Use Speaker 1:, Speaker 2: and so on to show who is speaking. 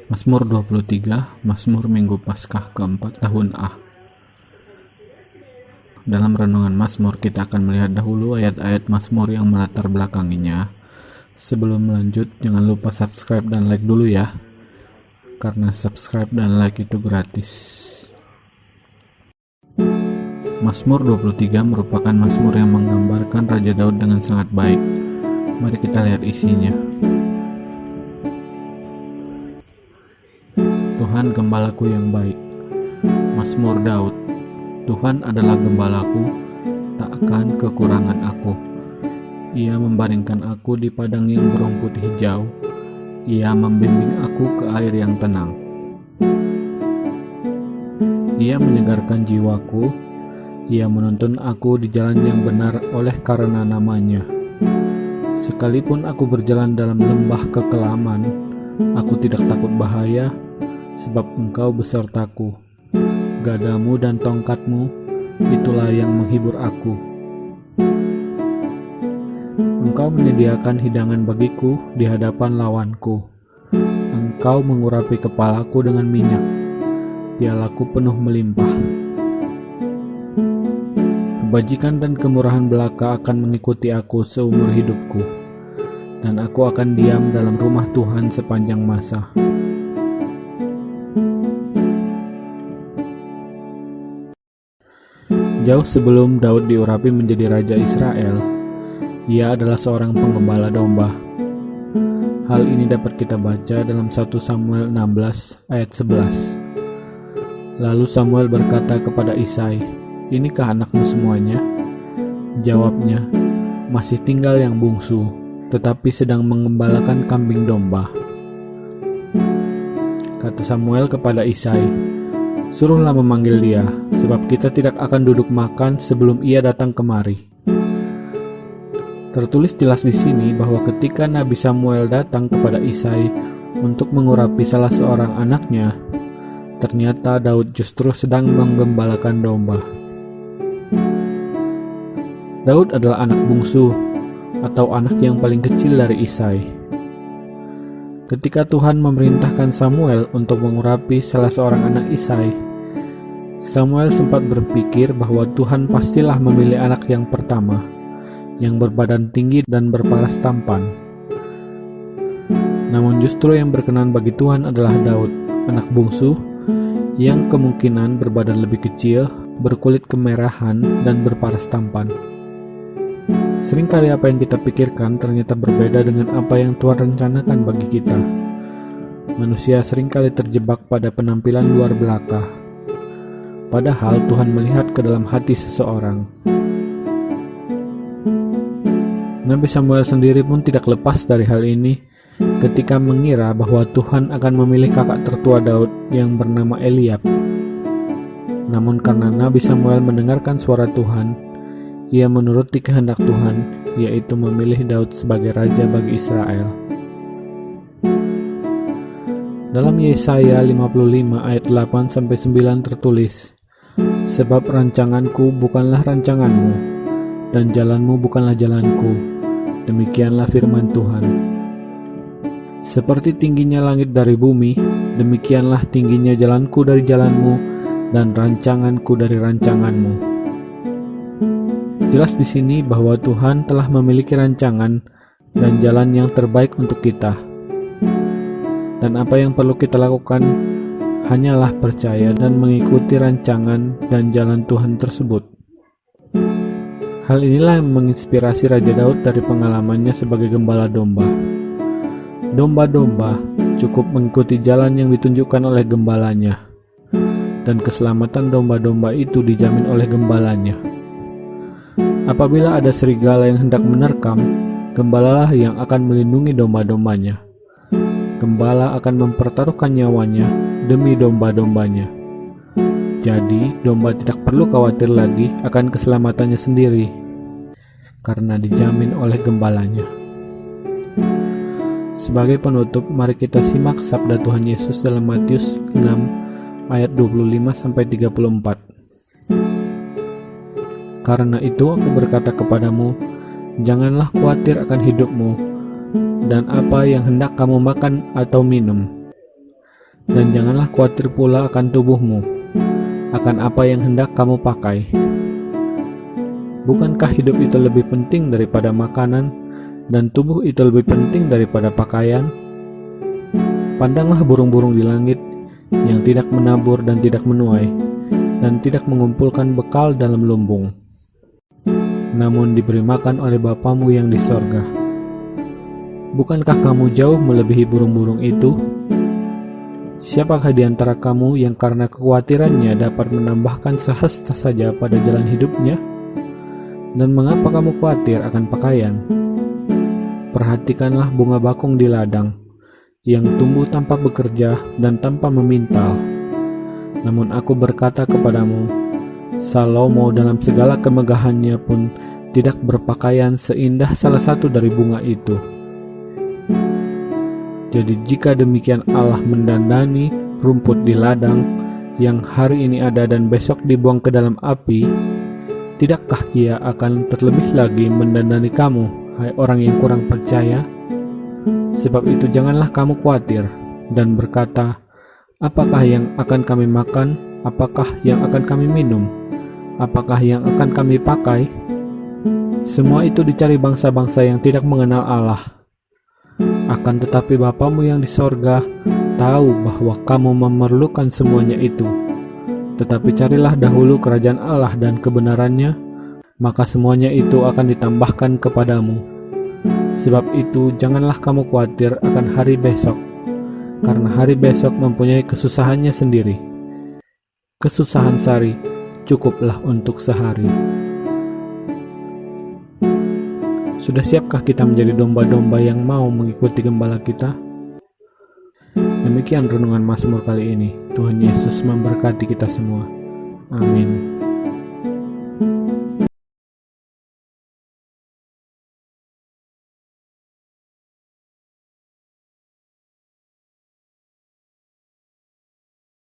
Speaker 1: Mazmur 23, Mazmur Minggu Paskah keempat tahun A. Dalam renungan Mazmur, kita akan melihat dahulu ayat-ayat Mazmur yang melatar belakanginya. Sebelum melanjut, jangan lupa subscribe dan like dulu ya, karena subscribe dan like itu gratis. Mazmur 23 merupakan Mazmur yang menggambarkan Raja Daud dengan sangat baik. Mari kita lihat isinya. Tuhan gembalaku yang baik. Mazmur Daud. Tuhan adalah gembalaku, tak akan kekurangan aku. Ia membaringkan aku di padang yang berumput hijau. Ia membimbing aku ke air yang tenang. Ia menyegarkan jiwaku. Ia menuntun aku di jalan yang benar oleh karena namanya. Sekalipun aku berjalan dalam lembah kekelaman, aku tidak takut bahaya, sebab Engkau besertaku. Gadamu dan tongkatmu, itulah yang menghibur aku. Engkau menyediakan hidangan bagiku di hadapan lawanku. Engkau mengurapi kepalaku dengan minyak, pialaku penuh melimpah. Kebajikan dan kemurahan belaka akan mengikuti aku seumur hidupku, dan aku akan diam dalam rumah Tuhan sepanjang masa. Jauh sebelum Daud diurapi menjadi Raja Israel, ia adalah seorang penggembala domba. Hal ini dapat kita baca dalam 1 Samuel 16 ayat 11. Lalu Samuel berkata kepada Isai, "Inikah anakmu semuanya?" Jawabnya, "Masih tinggal yang bungsu, tetapi sedang mengembalakan kambing domba." Kata Samuel kepada Isai, "Suruhlah memanggil dia, sebab kita tidak akan duduk makan sebelum ia datang kemari." Tertulis jelas di sini bahwa ketika Nabi Samuel datang kepada Isai untuk mengurapi salah seorang anaknya, ternyata Daud justru sedang menggembalakan domba. Daud adalah anak bungsu atau anak yang paling kecil dari Isai. Ketika Tuhan memerintahkan Samuel untuk mengurapi salah seorang anak Isai, Samuel sempat berpikir bahwa Tuhan pastilah memilih anak yang pertama, yang berbadan tinggi dan berparas tampan. Namun justru yang berkenan bagi Tuhan adalah Daud, anak bungsu, yang kemungkinan berbadan lebih kecil, berkulit kemerahan, dan berparas tampan. Seringkali apa yang kita pikirkan ternyata berbeda dengan apa yang Tuhan rencanakan bagi kita. Manusia seringkali terjebak pada penampilan luar belaka, padahal Tuhan melihat ke dalam hati seseorang. Nabi Samuel sendiri pun tidak lepas dari hal ini ketika mengira bahwa Tuhan akan memilih kakak tertua Daud yang bernama Eliab. Namun karena Nabi Samuel mendengarkan suara Tuhan, ia menuruti kehendak Tuhan, yaitu memilih Daud sebagai raja bagi Israel. Dalam Yesaya 55 ayat 8-9 tertulis, "Sebab rancanganku bukanlah rancanganmu, dan jalanmu bukanlah jalanku, demikianlah firman Tuhan. Seperti tingginya langit dari bumi, demikianlah tingginya jalanku dari jalanmu, dan rancanganku dari rancanganmu." Jelas di sini bahwa Tuhan telah memiliki rancangan dan jalan yang terbaik untuk kita. Dan apa yang perlu kita lakukan hanyalah percaya dan mengikuti rancangan dan jalan Tuhan tersebut. Hal inilah yang menginspirasi Raja Daud dari pengalamannya sebagai gembala domba. Domba-domba cukup mengikuti jalan yang ditunjukkan oleh gembalanya, dan keselamatan domba-domba itu dijamin oleh gembalanya. Apabila ada serigala yang hendak menerkam, gembalalah yang akan melindungi domba-dombanya. Gembala akan mempertaruhkan nyawanya demi domba-dombanya. Jadi, domba tidak perlu khawatir lagi akan keselamatannya sendiri, karena dijamin oleh gembalanya. Sebagai penutup, mari kita simak sabda Tuhan Yesus dalam Matius 6 ayat 25-34. "Karena itu aku berkata kepadamu, janganlah khawatir akan hidupmu, dan apa yang hendak kamu makan atau minum. dan janganlah khawatir pula akan tubuhmu, akan apa yang hendak kamu pakai. Bukankah hidup itu lebih penting daripada makanan, dan tubuh itu lebih penting daripada pakaian? Pandanglah burung-burung di langit yang tidak menabur dan tidak menuai, dan tidak mengumpulkan bekal dalam lumbung, namun diberi makan oleh Bapamu yang di sorga. Bukankah kamu jauh melebihi burung-burung itu? Siapakah di antara kamu yang karena kekhawatirannya dapat menambahkan sehasta saja pada jalan hidupnya? Dan mengapa kamu khawatir akan pakaian? Perhatikanlah bunga bakung di ladang, yang tumbuh tanpa bekerja dan tanpa memintal. Namun aku berkata kepadamu, Salomo dalam segala kemegahannya pun tidak berpakaian seindah salah satu dari bunga itu. Jadi jika demikian Allah mendandani rumput di ladang yang hari ini ada dan besok dibuang ke dalam api, tidakkah Ia akan terlebih lagi mendandani kamu, hai orang yang kurang percaya? Sebab itu janganlah kamu khawatir dan berkata, apakah yang akan kami makan? Apakah yang akan kami minum? Apakah yang akan kami pakai? Semua itu dicari bangsa-bangsa yang tidak mengenal Allah. Akan tetapi Bapamu yang di sorga tahu bahwa kamu memerlukan semuanya itu. Tetapi carilah dahulu kerajaan Allah dan kebenarannya, maka semuanya itu akan ditambahkan kepadamu. Sebab itu janganlah kamu khawatir akan hari besok, karena hari besok mempunyai kesusahannya sendiri. Kesusahan sehari cukuplah untuk sehari. Sudah siapkah kita menjadi domba-domba yang mau mengikuti gembala kita? Demikian renungan Mazmur kali ini. Tuhan Yesus memberkati kita semua. Amin.